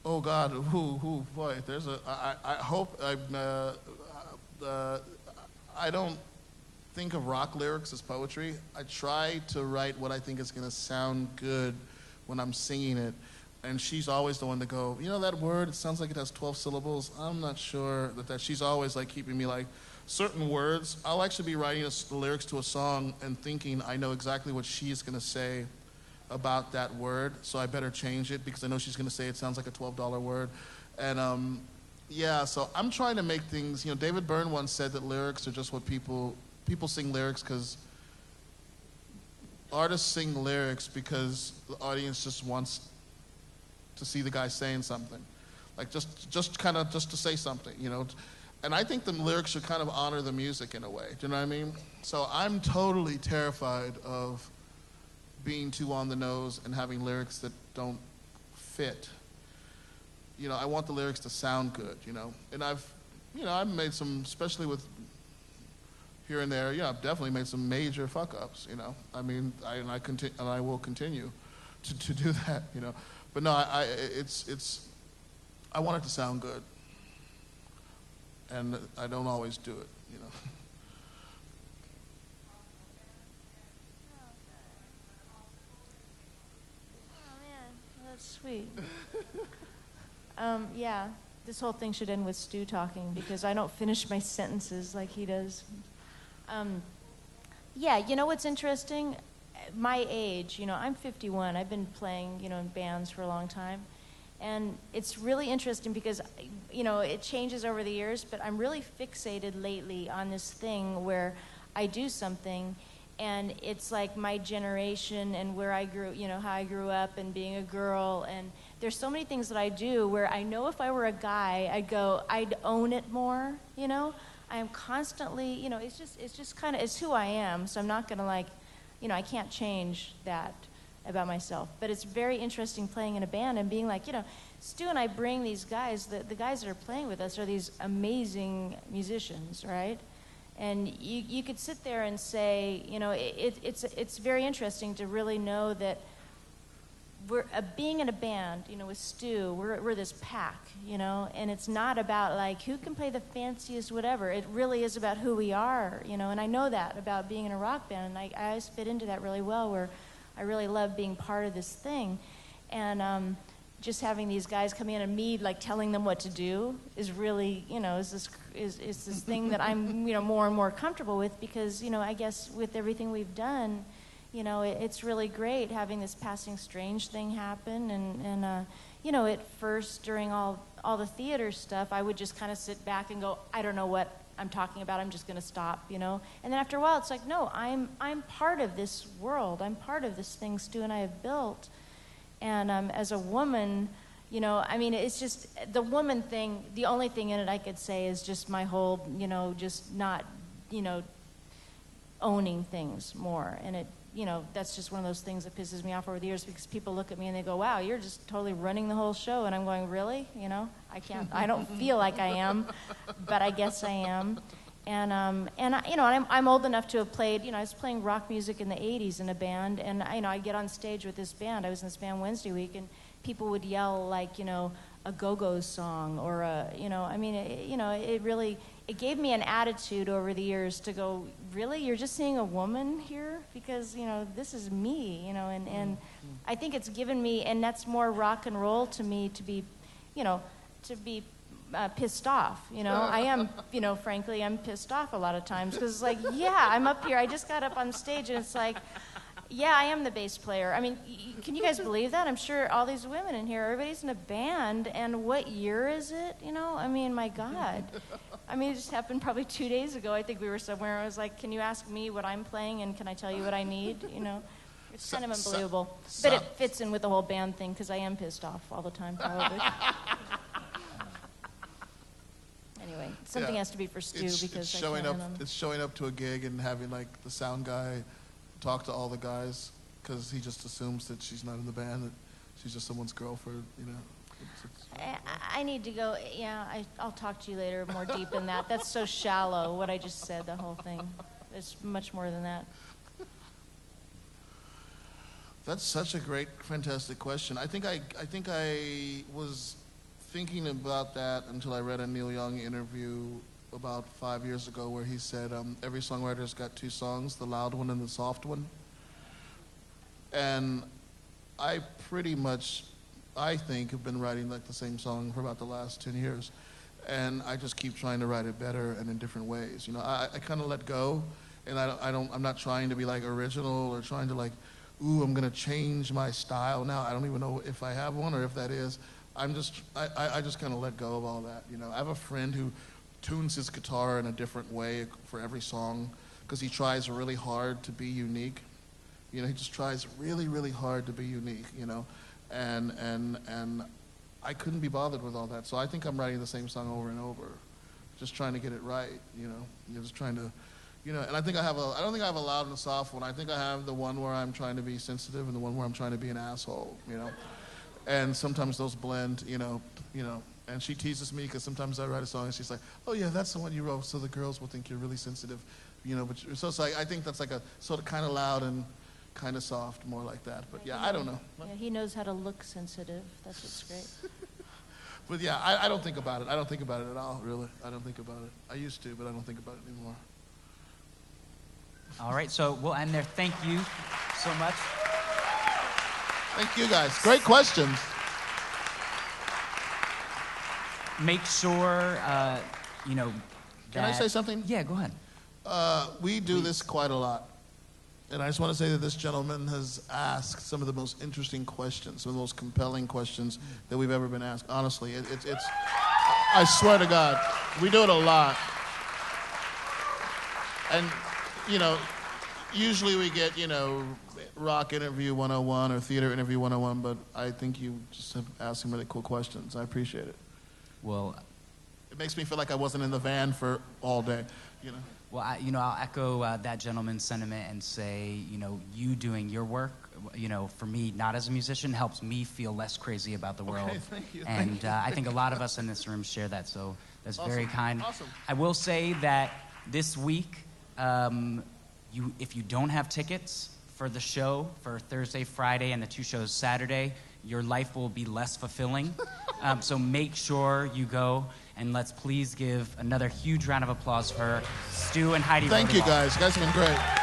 Oh God, who, boy, there's I hope uh, I don't think of rock lyrics as poetry. I try to write what I think is going to sound good when I'm singing it. And she's always the one to go, you know that word, it sounds like it has 12 syllables. I'm not sure that she's always like keeping me like, certain words, I'll actually be writing the lyrics to a song and thinking I know exactly what she's going to say about that word, so I better change it because I know she's going to say it sounds like a $12 word. And yeah, so I'm trying to make things, you know, David Byrne once said that lyrics are just what people sing lyrics because artists sing lyrics because the audience just wants to see the guy saying something. Like just kind of just to say something, you know. And I think the lyrics should kind of honor the music in a way. Do you know what I mean? So I'm totally terrified of being too on the nose and having lyrics that don't fit. You know, I want the lyrics to sound good, you know. And I've made some, especially with here and there, yeah, I've definitely made some major fuck-ups, you know. I mean, I will continue to do that, you know. But no, I want it to sound good. And I don't always do it, you know. Oh man, that's sweet. Yeah, this whole thing should end with Stu talking because I don't finish my sentences like he does. Yeah, you know what's interesting? My age, you know, I'm 51. I've been playing, you know, in bands for a long time. And it's really interesting because, you know, it changes over the years, but I'm really fixated lately on this thing where I do something and it's like my generation and where I grew, you know, how I grew up and being a girl. And there's so many things that I do where I know if I were a guy, I'd own it more, you know? I am constantly, you know, it's just kind of, it's who I am. So I'm not going to like, you know, I can't change that about myself. But it's very interesting playing in a band and being like, you know, Stu and I bring these guys, the guys that are playing with us are these amazing musicians, right? And you could sit there and say, you know, it's very interesting to really know that we're being in a band, you know, with Stu, we're this pack, you know, and it's not about like who can play the fanciest whatever. It really is about who we are, you know, and I know that about being in a rock band, and I always fit into that really well where I really love being part of this thing. And just having these guys come in and me like telling them what to do is really, you know, is this thing that I'm, you know, more and more comfortable with because, you know, I guess with everything we've done, you know, it's really great having this passing strange thing happen. And you know, at first during all the theater stuff, I would just kind of sit back and go, I don't know what I'm talking about, I'm just going to stop, you know. And then after a while, it's like, no, I'm part of this world. I'm part of this thing Stu and I have built. And as a woman, you know, I mean, it's just the woman thing. The only thing in it I could say is just my whole, you know, just not, you know, owning things more. And it, you know, that's just one of those things that pisses me off over the years because people look at me and they go, wow, you're just totally running the whole show. And I'm going, really? You know, I don't feel like I am, but I guess I am. And you know, I'm old enough to have played, you know, I was playing rock music in the 80s in a band. And, you know, I'd get on stage with this band. I was in this band Wednesday week and people would yell like, you know, a Go-Go's song or a, you know, I mean, you know, it really, it gave me an attitude over the years to go, really, you're just seeing a woman here? Because, you know, this is me, you know, and I think it's given me, and that's more rock and roll to me to be, you know, to be pissed off, you know. I am, you know, frankly, I'm pissed off a lot of times because it's like, yeah, I'm up here, I just got up on stage and it's like, yeah, I am the bass player. I mean, can you guys believe that? I'm sure all these women in here, everybody's in a band, and what year is it? You know, I mean, my God. I mean, it just happened probably 2 days ago. I think we were somewhere. I was like, can you ask me what I'm playing, and can I tell you what I need? You know, it's kind of unbelievable. But it fits in with the whole band thing, because I am pissed off all the time, probably. Anyway, something has to be for Stu, because it's showing up to a gig and having, like, the sound guy talk to all the guys because he just assumes that she's not in the band, that she's just someone's girlfriend, you know. I need to go. Yeah, I'll talk to you later more deep in that. That's so shallow, what I just said, the whole thing. There's much more than that. That's such a great, fantastic question. I think I was thinking about that until I read a Neil Young interview about 5 years ago where he said every songwriter's got two songs, the loud one and the soft one. And I pretty much, I think, have been writing like the same song for about the last 10 years. And I just keep trying to write it better and in different ways. You know, I kind of let go, and I'm not trying to be like original or trying to like, ooh, I'm gonna change my style now. I don't even know if I have one or if that is. I just kind of let go of all that. You know, I have a friend who tunes his guitar in a different way for every song because he tries really hard to be unique. You know, he just tries really, really hard to be unique, you know, and I couldn't be bothered with all that. So I think I'm writing the same song over and over, just trying to get it right, you know. You're just trying to, you know, and I don't think I have a loud and a soft one. I think I have the one where I'm trying to be sensitive and the one where I'm trying to be an asshole, you know. And sometimes those blend, you know. And she teases me because sometimes I write a song and she's like, oh yeah, that's the one you wrote, so the girls will think you're really sensitive, you know. But so it's like, I think that's like a sort of kind of loud and kind of soft, more like that. But yeah, I don't know. Yeah, he knows how to look sensitive. That's what's great. But yeah, I don't think about it. I don't think about it at all, really. I don't think about it. I used to, but I don't think about it anymore. All right, so we'll end there. Thank you so much. Thank you, guys. Great questions. Make sure, you know, that... Can I say something? Yeah, go ahead. We do this quite a lot. And I just want to say that this gentleman has asked some of the most interesting questions, some of the most compelling questions that we've ever been asked. Honestly, it's I swear to God, we do it a lot. And, you know, usually we get, you know, rock interview 101 or theater interview 101, but I think you just have asked some really cool questions. I appreciate it. Well, it makes me feel like I wasn't in the van for all day, you know. Well, I'll echo that gentleman's sentiment and say, you know, you doing your work, you know, for me, not as a musician, helps me feel less crazy about the world. Okay, thank you. And I think a lot of us in this room share that, so that's awesome. Very kind. Awesome. I will say that this week, if you don't have tickets for the show for Thursday, Friday, and the two shows Saturday, your life will be less fulfilling. So make sure you go, and let's please give another huge round of applause for Stu and Heidi. Thank you, guys. You guys have been great.